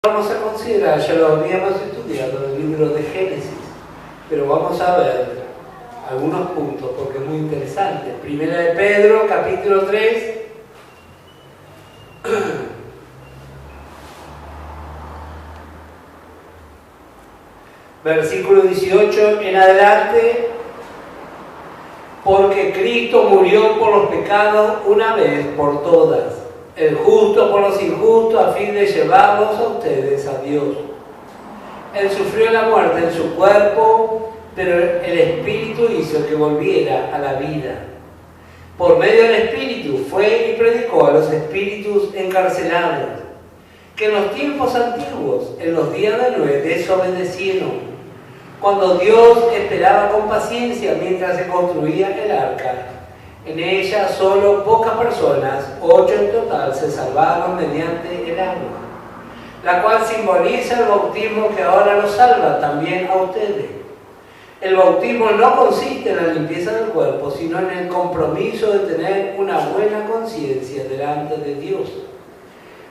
Vamos a considerar, ya lo habíamos estudiado, el libro de Génesis, pero vamos a ver algunos puntos porque es muy interesante. Primera de Pedro, capítulo 3, versículo 18 en adelante. Porque Cristo murió por los pecados una vez por todas, el justo por los injustos, a fin de llevarlos a ustedes a Dios. Él sufrió la muerte en su cuerpo, pero el Espíritu hizo que volviera a la vida. Por medio del Espíritu fue y predicó a los espíritus encarcelados, que en los tiempos antiguos, en los días de Noé, desobedecieron, cuando Dios esperaba con paciencia mientras se construía el arca. En ella solo pocas personas, 8 en total, se salvaron mediante el agua, la cual simboliza el bautismo que ahora los salva también a ustedes. El bautismo no consiste en la limpieza del cuerpo, sino en el compromiso de tener una buena conciencia delante de Dios.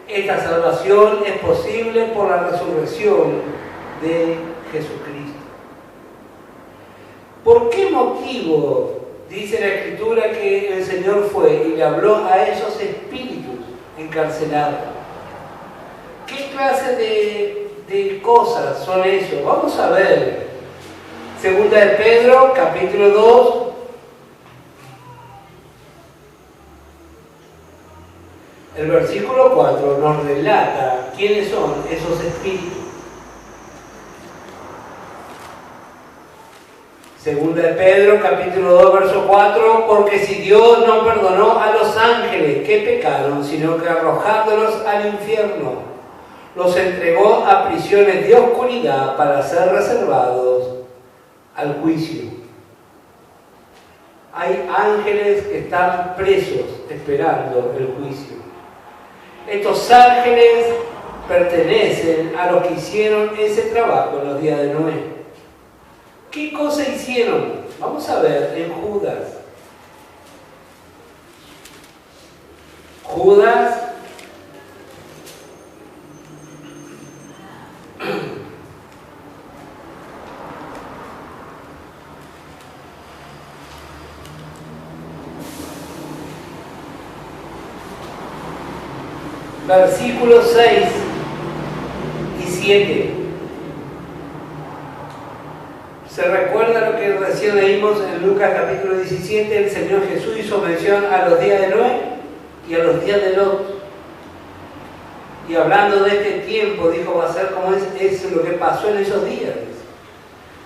Esta salvación es posible por la resurrección de Jesucristo. ¿Por qué motivo dice la Escritura que el Señor fue y le habló a esos espíritus encarcelados? ¿Qué clase de cosas son eso? Vamos a ver. Segunda de Pedro, capítulo 2. El versículo 4 nos relata quiénes son esos espíritus. Segunda de Pedro, capítulo 2, verso 4, porque si Dios no perdonó a los ángeles que pecaron, sino que arrojándolos al infierno, los entregó a prisiones de oscuridad para ser reservados al juicio. Hay ángeles que están presos esperando el juicio. Estos ángeles pertenecen a los que hicieron ese trabajo en los días de Noé. ¿Qué cosa hicieron? Vamos a ver en Judas. Judas versículos 6 y 7. ¿Se recuerda lo que recién leímos en Lucas capítulo 17? El Señor Jesús hizo mención a los días de Noé y a los días de Lot. Y hablando de este tiempo, dijo, va a ser como es lo que pasó en esos días.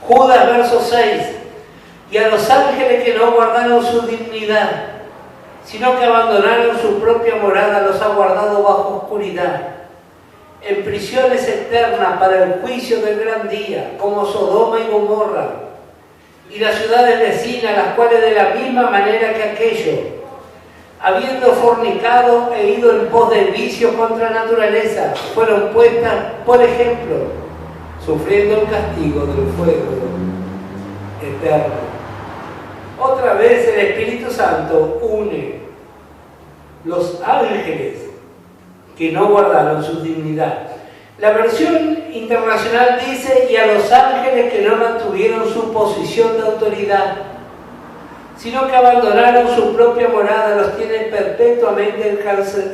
Judas, verso 6. Y a los ángeles que no guardaron su dignidad, sino que abandonaron su propia morada, los ha guardado bajo oscuridad, en prisiones eternas para el juicio del gran día, como Sodoma y Gomorra, y las ciudades vecinas, las cuales de la misma manera que aquello, habiendo fornicado e ido en pos de vicios contra la naturaleza, fueron puestas, por ejemplo, sufriendo el castigo del fuego eterno. Otra vez el Espíritu Santo une los ángeles que no guardaron su dignidad. La versión internacional dice, y a los ángeles que no mantuvieron su posición de autoridad, sino que abandonaron su propia morada, los tiene perpetuamente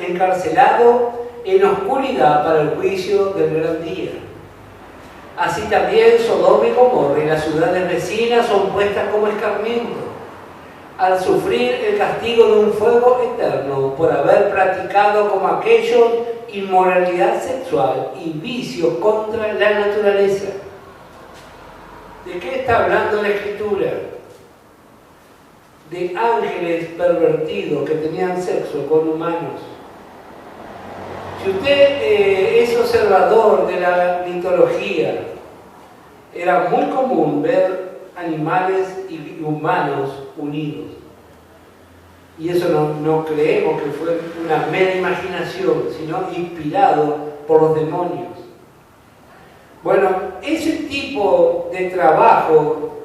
encarcelados en oscuridad para el juicio del gran día. Así también Sodoma y Gomorra y las ciudades vecinas son puestas como escarmiento, al sufrir el castigo de un fuego eterno por haber practicado como aquellos inmoralidad sexual y vicio contra la naturaleza. ¿De qué está hablando la Escritura? De ángeles pervertidos que tenían sexo con humanos. Si usted es observador de la mitología, era muy común ver animales y humanos unidos. Y eso no creemos que fue una mera imaginación, sino inspirado por los demonios. Bueno, ese tipo de trabajo,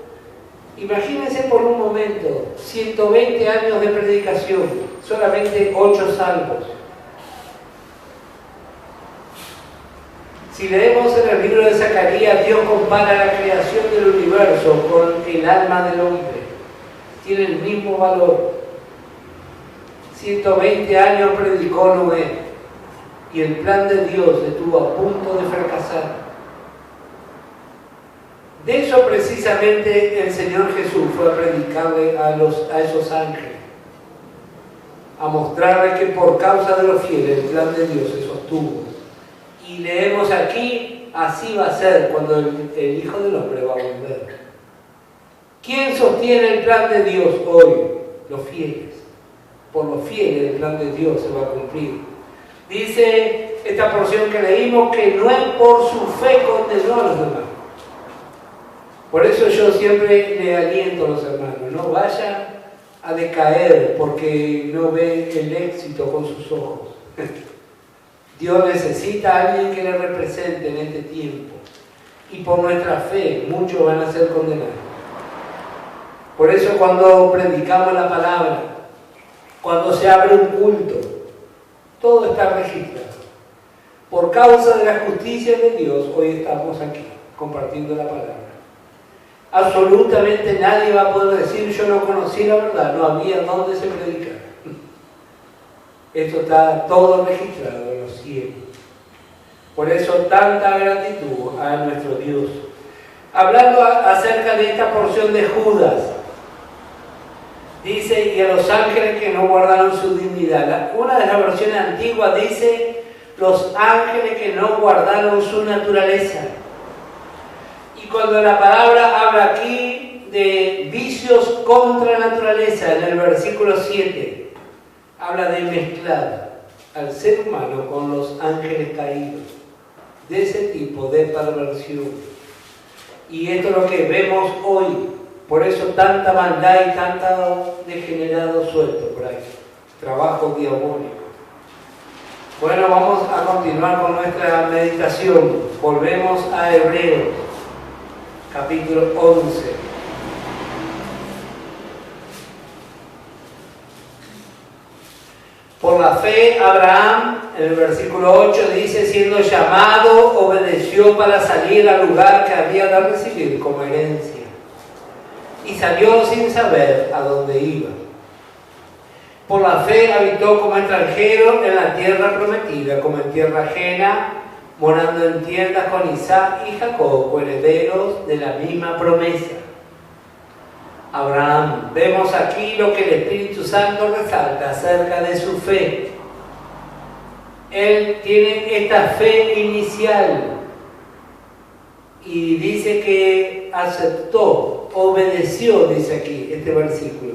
imagínense por un momento, 120 años de predicación, solamente 8 salvos. Si leemos en el libro de Zacarías, Dios compara la creación del universo con el alma del hombre. Tiene el mismo valor. 120 años predicó Noé y el plan de Dios estuvo a punto de fracasar. De eso precisamente el Señor Jesús fue a predicarle a esos ángeles, a mostrarles que por causa de los fieles el plan de Dios se sostuvo. Y leemos aquí, así va a ser cuando el Hijo del Hombre va a volver. ¿Quién sostiene el plan de Dios hoy? Los fieles. Por los fieles el plan de Dios se va a cumplir. Dice esta porción que leímos que no es por su fe condenó a los demás. Por eso yo siempre le aliento a los hermanos, no vayan a decaer porque no ven el éxito con sus ojos. Dios necesita a alguien que le represente en este tiempo. Y por nuestra fe muchos van a ser condenados. Por eso cuando predicamos la palabra, cuando se abre un culto, todo está registrado. Por causa de la justicia de Dios, hoy estamos aquí compartiendo la palabra. Absolutamente nadie va a poder decir yo no conocí la verdad, no había dónde se predicara. Esto está todo registrado en los cielos. Por eso tanta gratitud a nuestro Dios. Hablando acerca de esta porción de Judas, dice, y a los ángeles que no guardaron su dignidad. Una de las versiones antiguas dice, los ángeles que no guardaron su naturaleza. Y cuando la palabra habla aquí de vicios contra naturaleza, en el versículo 7, habla de mezclar al ser humano con los ángeles caídos, de ese tipo de perversión. Y esto es lo que vemos hoy. Por eso tanta maldad y tanto degenerado suelto por ahí. Trabajo diabólico. Bueno, vamos a continuar con nuestra meditación. Volvemos a Hebreos, capítulo 11. Por la fe, Abraham, en el versículo 8, dice, siendo llamado, obedeció para salir al lugar que había de recibir como herencia. Y salió sin saber a dónde iba. Por la fe habitó como extranjero en la tierra prometida, como en tierra ajena, morando en tiendas con Isaac y Jacob, herederos de la misma promesa. Abraham, vemos aquí lo que el Espíritu Santo resalta acerca de su fe. Él tiene esta fe inicial y dice que aceptó, obedeció, dice aquí este versículo.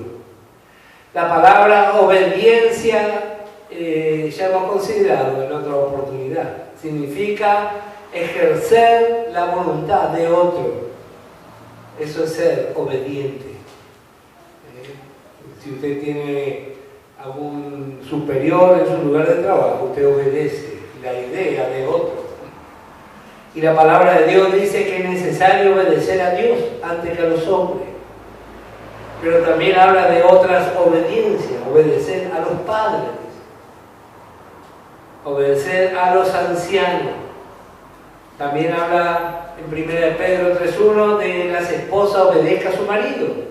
La palabra obediencia ya hemos considerado en otra oportunidad. Significa ejercer la voluntad de otro. Eso es ser obediente. Si usted tiene algún superior en su lugar de trabajo, usted obedece la idea de otro. Y la palabra de Dios dice que es necesario obedecer a Dios antes que a los hombres. Pero también habla de otras obediencias, obedecer a los padres, obedecer a los ancianos. También habla en 1 Pedro 3:1 de las esposas obedezcan a su marido.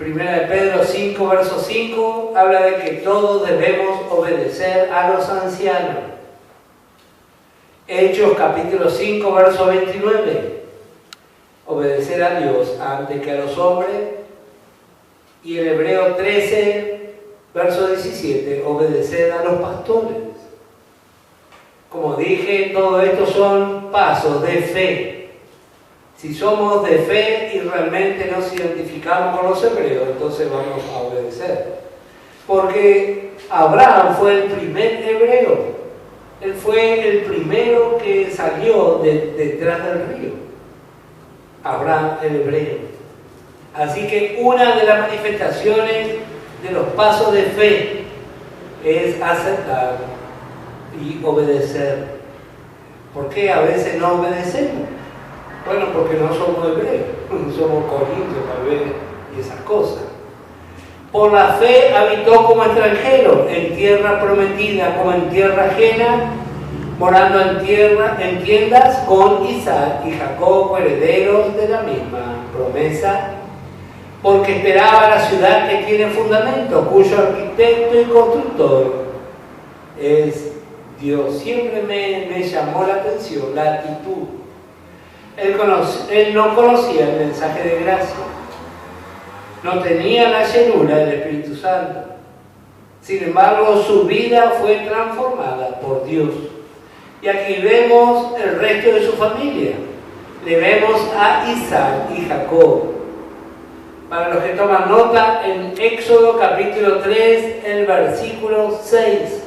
1 Pedro 5, verso 5, habla de que todos debemos obedecer a los ancianos. Hechos capítulo 5, verso 29, obedecer a Dios antes que a los hombres. Y en Hebreo 13, verso 17, obedecer a los pastores. Como dije, todo esto son pasos de fe. Si somos de fe y realmente nos identificamos con los hebreos, entonces vamos a obedecer. Porque Abraham fue el primer hebreo. Él fue el primero que salió detrás del río. Abraham el hebreo. Así que una de las manifestaciones de los pasos de fe es aceptar y obedecer. ¿Por qué a veces no obedecemos? Bueno, porque no somos hebreos, somos corintios tal vez y esas cosas. Por la fe habitó como extranjero en tierra prometida, como en tierra ajena, morando en tiendas con Isaac y Jacob, herederos de la misma promesa, porque esperaba la ciudad que tiene fundamento, cuyo arquitecto y constructor es Dios. Siempre me llamó la atención la actitud. Él no conocía el mensaje de gracia, no tenía la llenura del Espíritu Santo. Sin embargo, su vida fue transformada por Dios. Y aquí vemos el resto de su familia. Le vemos a Isaac y Jacob. Para los que toman nota, en Éxodo capítulo 3, el versículo 6.